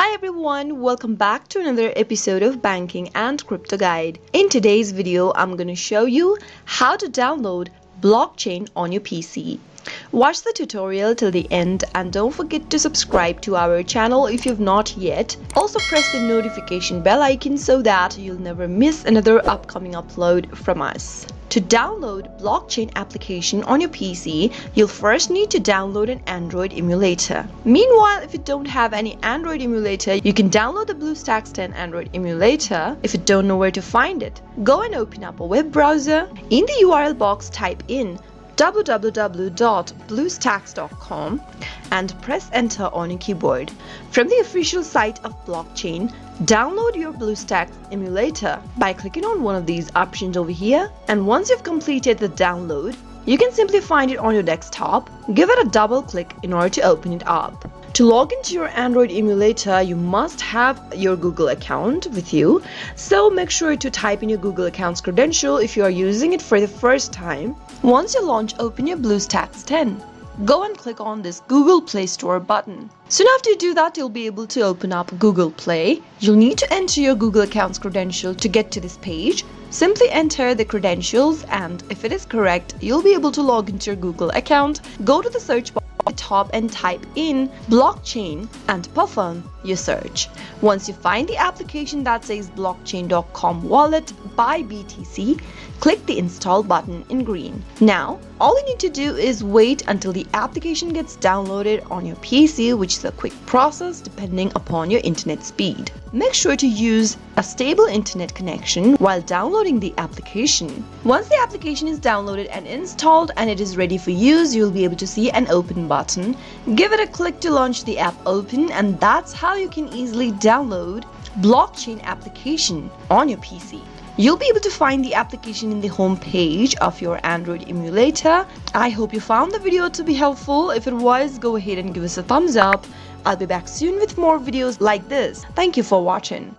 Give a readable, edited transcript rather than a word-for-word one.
Hi everyone, welcome back to another episode of Banking and Crypto Guide. In today's video, I'm going to show you how to download blockchain on your PC. Watch the tutorial till the end and don't forget to subscribe to our channel if you've not yet. Also press the notification bell icon so that you'll never miss another upcoming upload from us. To download blockchain application on your PC, you'll first need to download an Android emulator. Meanwhile, if you don't have any Android emulator, you can download the BlueStacks 10 Android emulator. If you don't know where to find it, go and open up a web browser. In the URL box, type in www.bluestacks.com and press enter on your keyboard. From the official site of blockchain, download your BlueStacks emulator by clicking on one of these options over here, and once you've completed the download, you can simply find it on your desktop. Give it a double click in order to open it up. To log into your Android emulator, you must have your Google account with you, so make sure to type in your Google account's credential if you are using it for the first time. Once you launch, open your BlueStacks 10. Go and click on this Google Play Store button. Soon after you do that, you'll be able to open up Google Play. You'll need to enter your Google account's credential to get to this page. Simply enter the credentials, and if it is correct, you'll be able to log into your Google account. Go to the search bar at the top and type in blockchain and perform your search. Once you find the application that says blockchain.com wallet by BTC, click the install button in green. Now, all you need to do is wait until the application gets downloaded on your PC, which is a quick process depending upon your internet speed. Make sure to use a stable internet connection while downloading the application. Once the application is downloaded and installed and it is ready for use, you'll be able to see an open button. Give it a click to launch the app open, and that's how you can easily download blockchain application on your PC. You'll be able to find the application in the home page of your Android emulator. I hope you found the video to be helpful. If it was, go ahead and give us a thumbs up. I'll be back soon with more videos like this. Thank you for watching.